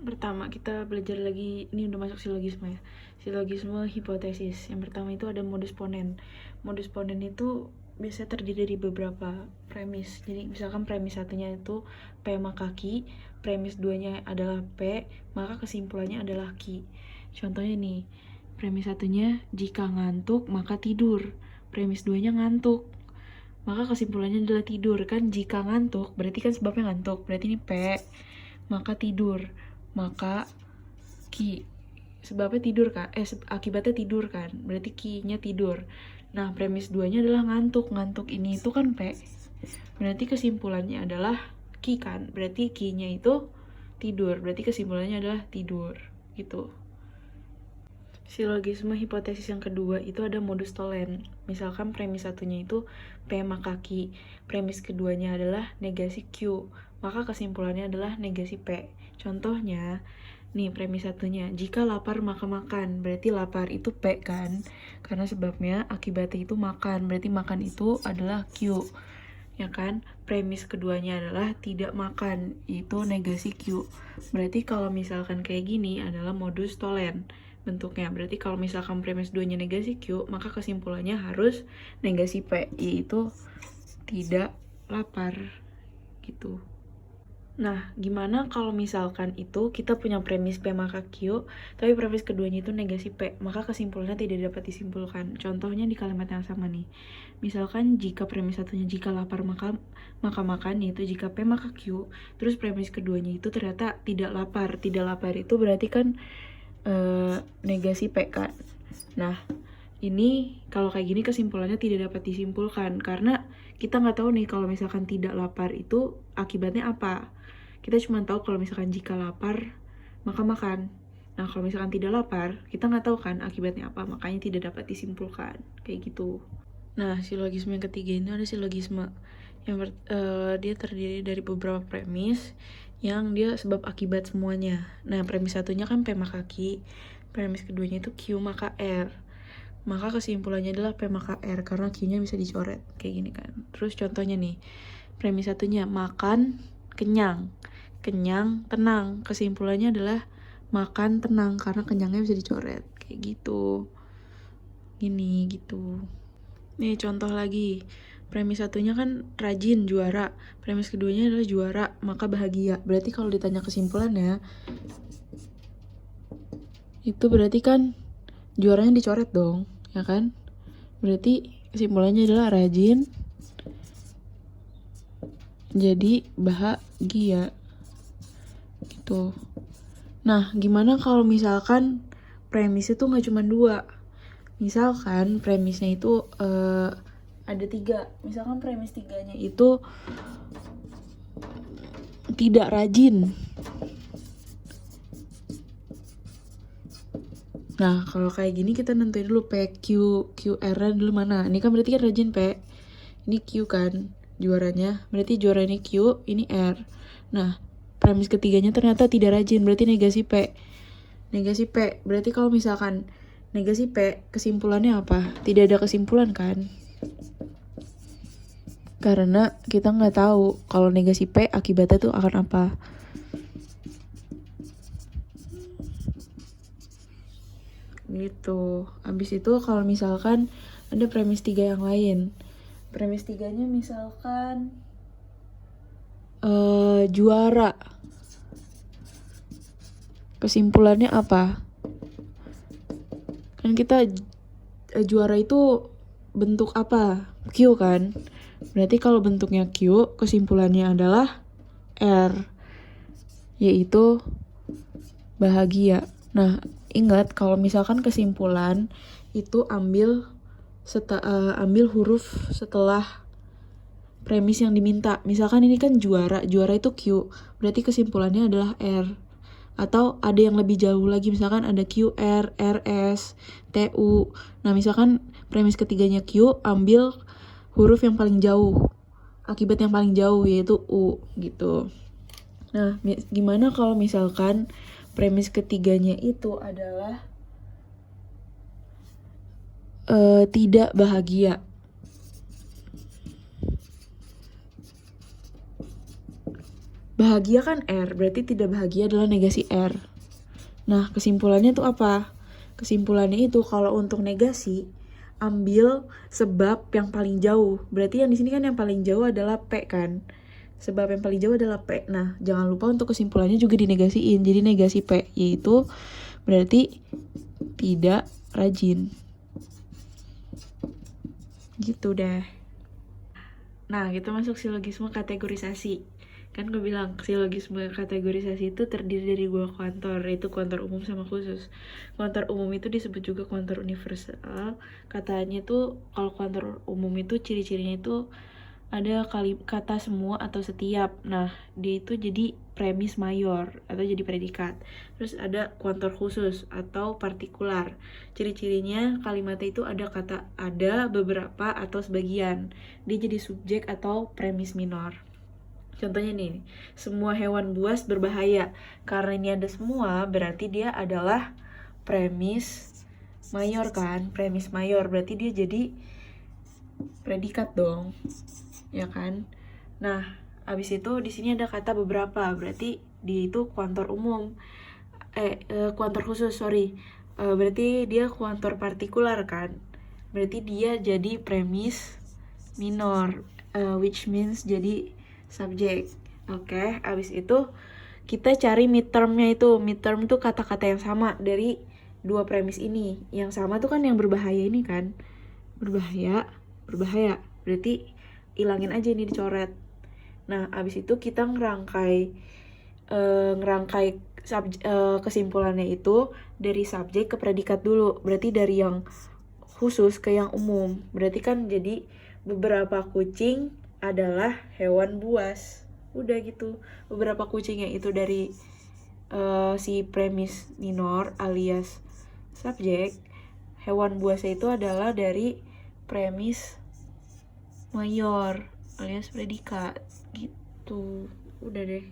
Pertama, kita belajar lagi, ini udah masuk silogisme ya. Silogisme hipotesis. Yang pertama itu ada modus ponens. Modus ponens itu biasanya terdiri dari beberapa premis. Jadi misalkan premis satunya itu P maka Q, premis duanya adalah P, maka kesimpulannya adalah Q. Contohnya nih, premis satunya jika ngantuk maka tidur. Premis duanya ngantuk, maka kesimpulannya adalah tidur. Kan jika ngantuk berarti kan sebabnya ngantuk, berarti ini P maka tidur, maka Q sebabnya tidur kan, akibatnya tidur kan, berarti Q-nya tidur. Nah premis 2-nya adalah ngantuk. Ngantuk ini itu kan P, berarti kesimpulannya adalah Q kan, berarti Q-nya itu tidur, berarti kesimpulannya adalah tidur gitu. Silogisme hipotesis yang kedua itu ada modus tollens. Misalkan premis satunya itu P maka Q, premis keduanya adalah negasi Q, maka kesimpulannya adalah negasi P. Contohnya, nih premis satunya, jika lapar maka makan, berarti lapar itu P kan, karena sebabnya akibatnya itu makan, berarti makan itu adalah Q, ya kan. Premis keduanya adalah tidak makan, itu negasi Q, berarti kalau misalkan kayak gini adalah modus tollens bentuknya. Berarti kalau misalkan premis 2-nya negasi Q, maka kesimpulannya harus negasi P, yaitu tidak lapar gitu. Nah, gimana kalau misalkan itu kita punya premis P maka Q, tapi premis keduanya itu negasi P, maka kesimpulannya tidak dapat disimpulkan. Contohnya di kalimat yang sama nih. Misalkan jika premis satunya jika lapar maka makan, yaitu jika P maka Q, terus premis keduanya itu ternyata tidak lapar. Tidak lapar itu berarti kan negasi P kan. Nah, ini kalau kayak gini kesimpulannya tidak dapat disimpulkan karena kita nggak tahu nih kalau misalkan tidak lapar itu akibatnya apa. Kita cuma tahu kalau misalkan jika lapar maka makan. Nah, kalau misalkan tidak lapar, kita nggak tahu kan akibatnya apa, makanya tidak dapat disimpulkan kayak gitu. Nah, silogisme yang ketiga ini ada silogisme yang dia terdiri dari beberapa premis yang dia sebab akibat semuanya. Nah, premis satunya kan P maka Q, premis keduanya itu Q maka R. Maka kesimpulannya adalah P maka R karena Q-nya bisa dicoret kayak gini kan. Terus contohnya nih, premis satunya makan, kenyang. Kenyang, tenang. Kesimpulannya adalah makan, tenang karena kenyangnya bisa dicoret kayak gitu. Gini gitu. Nih contoh lagi, premis satunya kan rajin, juara. Premis keduanya adalah juara, maka bahagia. Berarti kalau ditanya kesimpulannya, itu berarti kan juaranya dicoret dong, ya kan? Berarti kesimpulannya adalah rajin, jadi bahagia. Gitu. Nah, gimana kalau misalkan premisnya tuh nggak cuma 2? Misalkan premisnya itu ada 3. Misalkan premis 3-nya itu tidak rajin. Nah, kalau kayak gini kita nentuin dulu P, Q, R dulu mana. Ini kan berarti kan rajin P. Ini Q kan juaranya. Berarti juara ini Q, ini R. Nah, premis ketiganya ternyata tidak rajin, berarti negasi P. Negasi P, berarti kalau misalkan negasi P, kesimpulannya apa? Tidak ada kesimpulan kan? Karena kita nggak tahu kalau negasi P akibatnya tuh akan apa. Gitu. Abis itu kalau misalkan ada premis 3 yang lain. Premis 3-nya misalkan juara. Kesimpulannya apa? Kan kita juara itu bentuk apa? Q kan? Berarti kalau bentuknya Q, kesimpulannya adalah R, yaitu bahagia. Nah, ingat kalau misalkan kesimpulan itu ambil huruf setelah premis yang diminta. Misalkan ini kan juara itu Q, berarti kesimpulannya adalah R. Atau ada yang lebih jauh lagi, misalkan ada QR, RS, TU. Nah, misalkan premis ketiganya Q, ambil huruf yang paling jauh, akibat yang paling jauh, yaitu U gitu. Nah, gimana kalau misalkan premis ketiganya itu adalah tidak bahagia. Bahagia kan R, berarti tidak bahagia adalah negasi R. Nah, kesimpulannya tuh apa? Kesimpulannya itu kalau untuk negasi, ambil sebab yang paling jauh. Berarti yang di sini kan yang paling jauh adalah P kan? Sebab yang paling jauh adalah P. Nah, jangan lupa untuk kesimpulannya juga dinegasiin. Jadi negasi P, yaitu berarti tidak rajin. Gitu deh. Nah, kita masuk silogisme kategorisasi. Kan gue bilang silogisme kategorisasi itu terdiri dari 2 kuantor, yaitu kuantor umum sama khusus. Kuantor umum itu disebut juga kuantor universal. Katanya tuh kalau kuantor umum itu ciri-cirinya itu ada kata semua atau setiap. Nah, dia itu jadi premis mayor atau jadi predikat. Terus ada kuantor khusus atau partikular. Ciri-cirinya kalimatnya itu ada kata ada, beberapa, atau sebagian. Dia jadi subjek atau premis minor. Contohnya nih, semua hewan buas berbahaya. Karena ini ada semua, berarti dia adalah premis mayor kan? Premis mayor, berarti dia jadi predikat dong. Ya kan? Nah, abis itu di sini ada kata beberapa, berarti dia itu kuantor umum. Kuantor khusus, sorry. Berarti dia kuantor partikular kan? Berarti dia jadi premis minor, which means jadi subjek. Oke, abis itu kita cari midtermnya itu. Midterm itu kata-kata yang sama dari 2 premis ini. Yang sama tuh kan yang berbahaya ini kan. Berbahaya. Berarti ilangin aja ini, dicoret. Nah, abis itu kita ngerangkai kesimpulannya itu dari subjek ke predikat dulu. Berarti dari yang khusus ke yang umum. Berarti kan jadi beberapa kucing adalah hewan buas. Udah gitu. Beberapa kucingnya itu dari si premis minor alias subjek. Hewan buasnya itu adalah dari premis mayor alias predikat. Gitu. Udah deh.